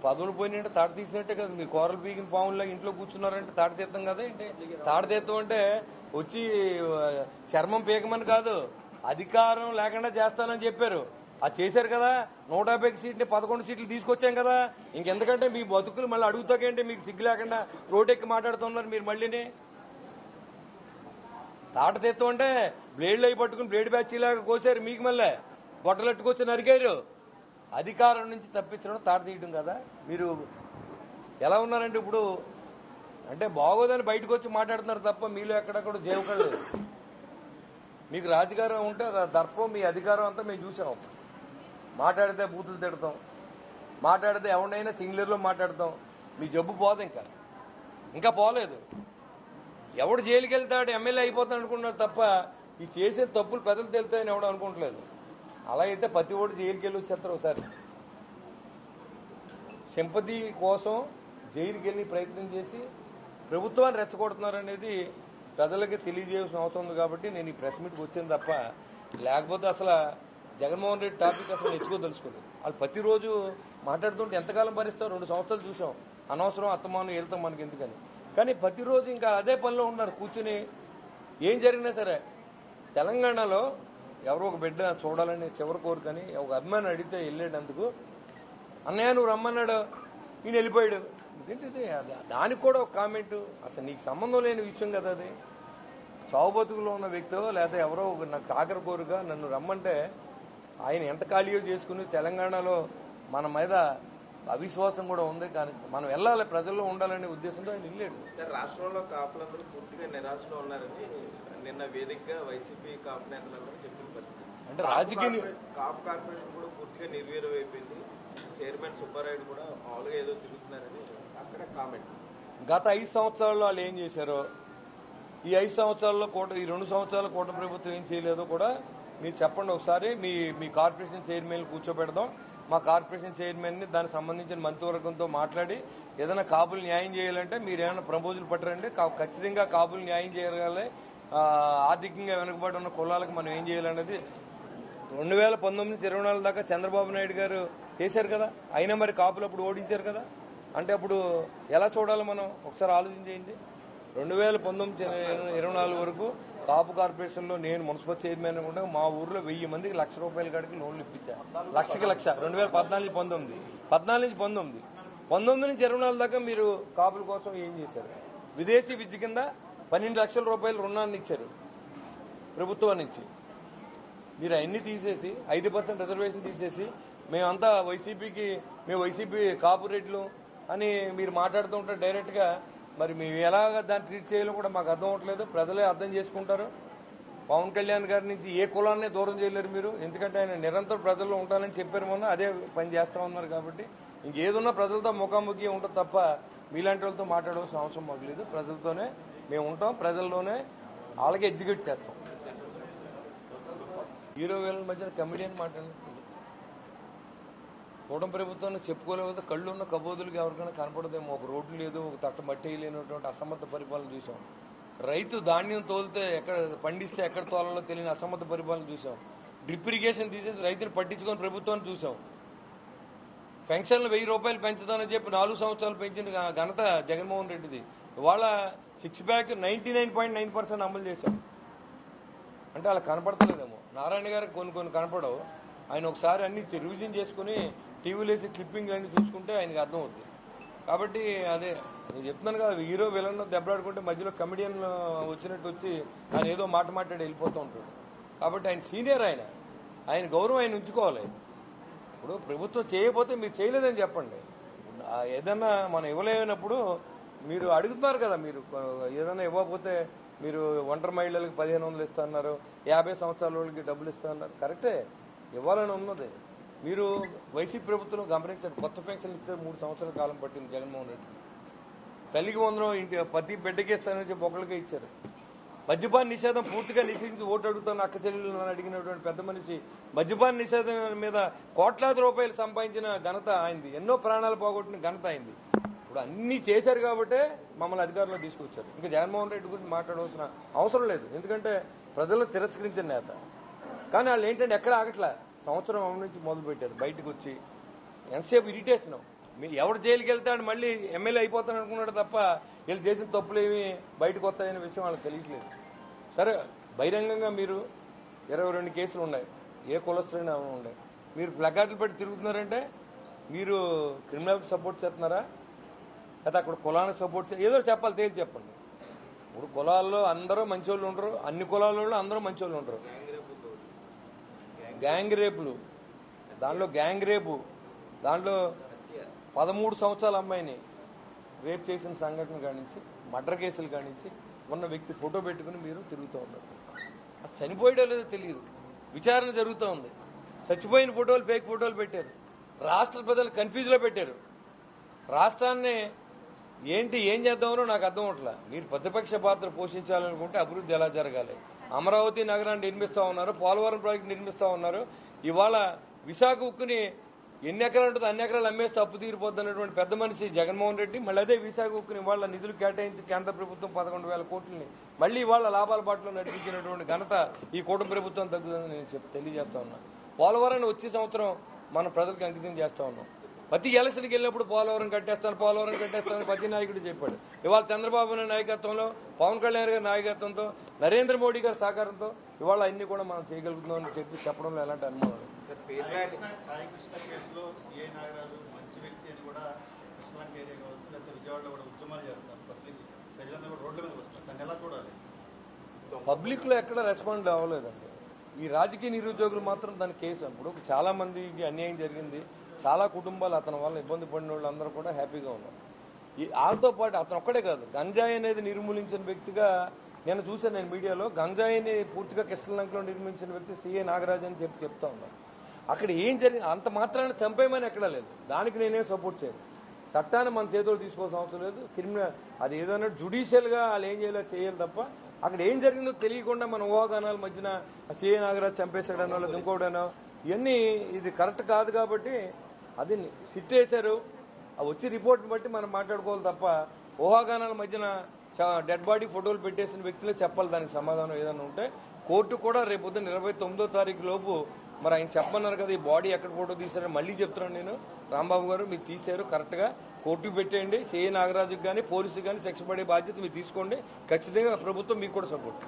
పదవులు పోయినట్టే తాట తీసినట్టే కదా. మీరు కూరలు పీకిన పాముల్లా ఇంట్లో కూర్చున్నారంటే తాట తీర్థం కదా ఏంటి? తాట తీర్థం అంటే వచ్చి చర్మం పీకమని కాదు, అధికారం లేకుండా చేస్తానని చెప్పారు. అది చేశారు కదా. 150 సీట్లు 11 సీట్లు తీసుకొచ్చాం కదా. ఇంకెందుకంటే మీ బతుకులు మళ్ళీ అడుగుతాకేంటి? మీకు సిగ్గు లేకుండా రోడ్డెక్కి మాట్లాడుతున్నారు మీరు మళ్ళీని. తాట తీర్థం అంటే బ్లేడ్లు అయి పట్టుకుని బ్లేడ్ బ్యాచీలాగా కోసారు, మీకు మళ్ళీ గొట్టలెట్టుకొచ్చి నరికారు. అధికారం నుంచి తప్పించడం తాట తీయడం కదా. మీరు ఎలా ఉన్నారంటే ఇప్పుడు అంటే బాగోదని బయటకు వచ్చి మాట్లాడుతున్నారు తప్ప మీలో ఎక్కడెక్కడ జీవకళ్ళు. మీకు రాజకీయం ఉంటే దర్పం మీ అధికారం అంతా మేము చూసాం. మాట్లాడితే బూతులు తిడతాం, మాట్లాడితే ఎవరినైనా సింగులర్లో మాట్లాడతాం. మీ జబ్బు పోదు, ఇంకా పోలేదు. ఎవడు జైలుకి వెళ్తాడు ఎమ్మెల్యే అయిపోతాడు అనుకుంటున్నాడు తప్ప ఈ చేసే తప్పులు ప్రజలు తెలుస్తాయని ఎవడు అనుకోవట్లేదు. అలా అయితే ప్రతి ఓడు జైలుకి వెళ్ళి వచ్చేస్తారు. ఒకసారి సింపతి కోసం జైలుకి వెళ్ళి ప్రయత్నం చేసి ప్రభుత్వాన్ని రెచ్చగొడుతున్నారు అనేది ప్రజలకి తెలియజేయాల్సిన అవసరం ఉంది. కాబట్టి నేను ఈ ప్రెస్ మీట్కి వచ్చాను తప్ప లేకపోతే అసలు జగన్మోహన్ రెడ్డి టాపిక్ అసలు తెలుసుకోలేదు. వాళ్ళు ప్రతిరోజు మాట్లాడుతుంటే ఎంతకాలం భరిస్తారు? 2 సంవత్సరాలు చూసాం. అనవసరం అత్తమానం వెళ్తాం మనకి ఎందుకని. కానీ ప్రతిరోజు ఇంకా అదే పనిలో ఉన్నారు కూర్చుని. ఏం జరిగినా సరే తెలంగాణలో ఎవరో ఒక బిడ్డ చూడాలని చివరి కోరికని ఒక అభిమాని అడిగితే వెళ్ళేటందుకు అన్నయ్య నువ్వు రమ్మన్నాడు, ఈయన వెళ్ళిపోయాడు. ఇదేంటిది? దానికి కూడా ఒక కామెంటు. అసలు నీకు సంబంధం లేని విషయం కదా అది. చావు బతుకులో ఉన్న వ్యక్తో లేదా ఎవరో నాకు ఆఖరి కోరిక నన్ను రమ్మంటే ఆయన ఎంత ఖాళీయో చేసుకుని తెలంగాణలో మన మీద అవిశ్వాసం కూడా ఉంది. కానీ మనం వెళ్ళాలి, ప్రజల్లో ఉండాలనే ఉద్దేశంతో ఆయన వెళ్ళాడు. రాష్ట్రంలో కాపులందరూ పూర్తిగా నిరాశలో ఉన్నారని నిన్న వేదికగా వైసీపీ కాపు నేతలందరూ చెప్పిన పరిస్థితి. అంటే రాజకీయ కాపు కార్పొరేషన్ కూడా పూర్తిగా నిర్వీర్యం అయిపోయింది. చైర్మన్ సుబ్బారాయుడు కూడా మామూలుగా ఏదో తిరుగుతున్నారని అక్కడ కామెంట్. గత 5 సంవత్సరాల్లో వాళ్ళు ఏం చేశారో, ఈ 5 సంవత్సరాల్లో ఈ 2 సంవత్సరాల కూటమి ప్రభుత్వం ఏం చేయలేదో కూడా మీరు చెప్పండి ఒకసారి. మీ కార్పొరేషన్ చైర్మన్ కూర్చోబెడదాం. మా కార్పొరేషన్ చైర్మన్ ని దానికి సంబంధించిన మంత్రివర్గంతో మాట్లాడి ఏదైనా కాపులు న్యాయం చేయాలంటే మీరు ఏమైనా ప్రపోజల్ పట్టరండి. ఖచ్చితంగా కాపులు న్యాయం చేయగలగాలి. ఆర్థికంగా వెనుకబడి ఉన్న కులాలకు మనం ఏం చేయాలనేది 2019 నుంచి 24 దాకా చంద్రబాబు నాయుడు గారు చేశారు కదా. అయినా మరి కాపులు అప్పుడు ఓడించారు కదా. అంటే అప్పుడు ఎలా చూడాలి మనం? ఒకసారి ఆలోచన చేయండి. 2019-24 వరకు కాపు కార్పొరేషన్లో నేను మున్సిపల్ చైర్మన్ కూడా మా ఊర్లో 1000 మందికి ₹1,00,000 కాడికి లోన్లు ఇప్పించాను. లక్షకి లక్ష 2014-19 నుంచి 19 నుంచి 24 దాకా మీరు కాపుల కోసం ఏం చేశారు? విదేశీ విద్య కింద ₹12 లక్షల రుణాన్ని ఇచ్చారు ప్రభుత్వం నుంచి. మీరు అవన్నీ తీసేసి 5% రిజర్వేషన్ తీసేసి మేమంతా మేము వైసీపీ కాపు రెడ్లు అని మీరు మాట్లాడుతూ ఉంటారు డైరెక్ట్గా. మరి మేము ఎలాగ దాన్ని ట్రీట్ చేయాలో కూడా మాకు అర్థం అవ్వట్లేదు. ప్రజలే అర్థం చేసుకుంటారు. పవన్ కళ్యాణ్ గారి నుంచి ఏ కులాన్ని దూరం చేయలేరు మీరు. ఎందుకంటే ఆయన నిరంతరం ప్రజల్లో ఉంటానని చెప్పారు, మొన్న అదే పని చేస్తా ఉన్నారు. కాబట్టి ఇంకేదున్నా ప్రజలతో ముఖాముఖి ఉంటుంది తప్ప మీలాంటి వాళ్ళతో మాట్లాడవలసిన అవసరం మాకు లేదు. ప్రజలతోనే మేము ఉంటాం, ప్రజల్లోనే వాళ్ళకి ఎగ్జిక్యూట్ చేస్తాం. హీరో వీళ్ళ మధ్యన కమెడియన్ మాట్లాడుతుంది. కూటమి ప్రభుత్వాన్ని చెప్పుకోలేకపోతే కళ్ళు ఉన్న కబోదులకు ఎవరికైనా కనపడదేమో. ఒక రోడ్డు లేదు, ఒక తట్ట మట్టి లేనటువంటి అసమర్థ పరిపాలన చూసాం. రైతు ధాన్యం తోలితే ఎక్కడ పండిస్తే ఎక్కడ తోలాలో తెలియని అసమర్థ పరిపాలన చూసాం. డ్రిప్ ఇరిగేషన్ తీసేసి రైతుని పట్టించుకొని ప్రభుత్వాన్ని చూసాం. పెన్షన్లు ₹1000 పెంచుతానని చెప్పి 4 సంవత్సరాలు పెంచిన ఘనత జగన్మోహన్ రెడ్డిది. ఇవాళ 6 ప్యాక్ 99.9% అమలు చేశాం. అంటే అలా కనపడతలేదేమో. నారాయణ గారికి కొన్ని కనపడవు. ఆయన ఒకసారి అన్ని రివిజన్ చేసుకుని టీవీలో వేసి క్లిప్పింగ్ అన్ని చూసుకుంటే ఆయనకి అర్థం అవుతుంది. కాబట్టి అదే నేను చెప్తున్నాను కదా, హీరో విలన్ దెబ్బలాడుకుంటే మధ్యలో కమెడియన్ వచ్చినట్టు వచ్చి ఆయన ఏదో మాట్లాడి వెళ్ళిపోతూ ఉంటాడు. కాబట్టి ఆయన సీనియర్, ఆయన గౌరవం ఆయన ఉంచుకోవాలి. ఇప్పుడు ప్రభుత్వం చేయకపోతే మీరు చేయలేదని చెప్పండి. ఏదన్నా మనం ఇవ్వలేనప్పుడు మీరు అడుగుతున్నారు కదా, మీరు ఏదైనా ఇవ్వకపోతే మీరు ఒంటరి మహిళలకు 1500 ఇస్తున్నారు, 50 సంవత్సరాల వాళ్ళకి డబ్బులు ఇస్తున్నారు. కరెక్టే, ఇవ్వాలని ఉన్నది. మీరు వైసీపీ ప్రభుత్వం గమనించండి, కొత్త పెన్షన్లు ఇస్తే 3 సంవత్సరాల కాలం పట్టింది జగన్మోహన్ రెడ్డి. తల్లికి వందనం ఇంటి ప్రతి బిడ్డకి ఇస్తానని చెప్పి ఒకరికే ఇచ్చారు. మద్యపాన నిషేధం పూర్తిగా నిషేధించి ఓటు అడుగుతాను అక్క చెల్లెలను అడిగినటువంటి పెద్ద మనిషి మద్యపాన నిషేధం మీద కోట్లాది రూపాయలు సంపాదించిన ఘనత అయింది. ఎన్నో ప్రాణాలు పోగొట్టిన ఘనత అయింది. ఇప్పుడు అన్ని చేశారు కాబట్టే మమ్మల్ని అధికారంలో తీసుకొచ్చారు. ఇంకా జగన్మోహన్ రెడ్డి గురించి మాట్లాడవలసిన అవసరం లేదు. ఎందుకంటే ప్రజలు తిరస్కరించిన నేత. కానీ వాళ్ళు ఏంటంటే ఎక్కడ ఆగట్లా. సంవత్సరం నుంచి మొదలు పెట్టారు. బయటకు వచ్చి ఎంతసేపు ఇరిటేషన్. ఎవడు జైలుకి వెళ్తాడు మళ్ళీ ఎమ్మెల్యే అయిపోతాను అనుకున్నాడు తప్ప వీళ్ళు చేసిన తప్పులు ఏమి బయటకు వస్తాయనే విషయం వాళ్ళకి తెలియట్లేదు. సరే బహిరంగంగా మీరు 22 కేసులు ఉన్నాయి, ఏ కులస్తులైనా ఉన్నాయి, మీరు ప్లకార్డులు పెట్టి తిరుగుతున్నారంటే మీరు క్రిమినల్కి సపోర్ట్ చేస్తున్నారా లేదా అక్కడ కులానికి సపోర్ట్ ఏదో చెప్పాలి, తేల్చి చెప్పండి. ఇప్పుడు కులాల్లో అందరూ మంచోళ్ళు ఉండరు, అన్ని కులాలలో అందరూ మంచోళ్ళు ఉండరు. గ్యాంగ్ రేపులు, దాంట్లో గ్యాంగ్ రేపు, దాంట్లో 13 సంవత్సరాల అమ్మాయిని రేప్ చేసిన సంఘటన కానించి మర్డర్ కేసులు కానించి ఉన్న వ్యక్తి ఫోటో పెట్టుకుని మీరు తిరుగుతూ ఉన్నారు. అది చనిపోయడో లేదో తెలియదు, విచారణ జరుగుతూ ఉంది. చచ్చిపోయిన ఫోటోలు ఫేక్ ఫోటోలు పెట్టారు, రాష్ట్ర ప్రజలు కన్ఫ్యూజ్లో పెట్టారు. రాష్ట్రాన్ని ఏం చేద్దామనో నాకు అర్థం అవట్లా. మీరు ప్రతిపక్ష పాత్ర పోషించాలనుకుంటే అభివృద్ధి ఎలా జరగాలి? అమరావతి నగరాన్ని నిర్మిస్తా ఉన్నారు, పోలవరం ప్రాజెక్టు నిర్మిస్తా ఉన్నారు. ఇవాళ విశాఖ ఉక్కుని ఎన్ని ఎకరాలు ఉంటుందో అన్ని ఎకరాలు అమ్మేస్తే అప్పు తీరిపోద్ది అన్నటువంటి పెద్ద మనిషి జగన్మోహన్ రెడ్డి మళ్ళీ అదే విశాఖ ఉక్కుని ఇవాళ నిధులు కేటాయించి కేంద్ర ప్రభుత్వం 11,000 కోట్లని మళ్ళీ ఇవాళ లాభాల బాటలో నడిపించినటువంటి ఘనత ఈ కూటమి ప్రభుత్వం తగ్గుతుందని నేను తెలియజేస్తా ఉన్నా. పోలవరాన్ని వచ్చే సంవత్సరం మనం ప్రజలకు అంకితం చేస్తా ఉన్నాం. ప్రతి ఎలక్షన్కి వెళ్ళినప్పుడు పోలవరం కట్టేస్తాను ప్రతి నాయకుడు చెప్పాడు. ఇవాళ చంద్రబాబు నాయుడు నాయకత్వంలో, పవన్ కళ్యాణ్ గారి నాయకత్వంతో, నరేంద్ర మోడీ గారి సహకారంతో ఇవాళ అన్ని కూడా మనం చేయగలుగుతున్నామని చెప్పడంలో ఎలాంటి అనుమానం లేదు. పబ్లిక్ లో ఎక్కడ రెస్పాండ్ అవ్వలేదండి. ఈ రాజకీయ నిరుద్యోగులు మాత్రం దాని కేసు. అప్పుడు చాలా మందికి అన్యాయం జరిగింది, చాలా కుటుంబాలు అతని వల్ల ఇబ్బంది పడిన వాళ్ళందరూ కూడా హ్యాపీగా ఉన్నారు. వాళ్ళతో పాటు అతను ఒక్కడే కాదు, గంజాయి అనేది నిర్మూలించిన వ్యక్తిగా నేను చూశాను. నేను మీడియాలో గంజాయిని పూర్తిగా కృష్ణలంకలో నిర్మించిన వ్యక్తి సిఏ నాగరాజు అని చెప్తా ఉన్నాను. అక్కడ ఏం జరిగింది అంత మాత్రాన్ని చంపేయమని ఎక్కడా లేదు. దానికి నేనేం సపోర్ట్ చేయను. చట్టాన్ని మన చేతులు తీసుకోవాల్సిన అవసరం లేదు. క్రిమినల్ అది ఏదైనా జుడిషియల్ గా వాళ్ళు ఏం చేయాలి తప్ప అక్కడ ఏం జరిగిందో తెలియకుండా మన ఊహాగానాల మధ్యన సిఏ నాగరాజు చంపేశాడనో లేదా ఇంకోడనో ఇవన్నీ ఇది కరెక్ట్ కాదు. కాబట్టి అది సిట్ వేశారు, వచ్చి రిపోర్ట్ని బట్టి మనం మాట్లాడుకోవాలి తప్ప ఊహాగానాల మధ్యన డెడ్ బాడీ ఫోటోలు పెట్టేసిన వ్యక్తులే చెప్పాలి దానికి సమాధానం. ఏదైనా ఉంటే కోర్టు కూడా రేపు పొద్దున్న 29వ తారీఖు లోపు మరి ఆయన చెప్పమన్నారు కదా, ఈ బాడీ ఎక్కడ ఫోటో తీశారని మళ్ళీ చెప్తున్నాను నేను. రాంబాబు గారు మీరు తీశారు, కరెక్ట్ గా కోర్టుకు పెట్టేయండి. సిఐ నాగరాజుకి కానీ పోలీసుకి కానీ శిక్ష పడే బాధ్యత మీరు తీసుకోండి. ఖచ్చితంగా ప్రభుత్వం మీకు కూడా సపోర్ట్.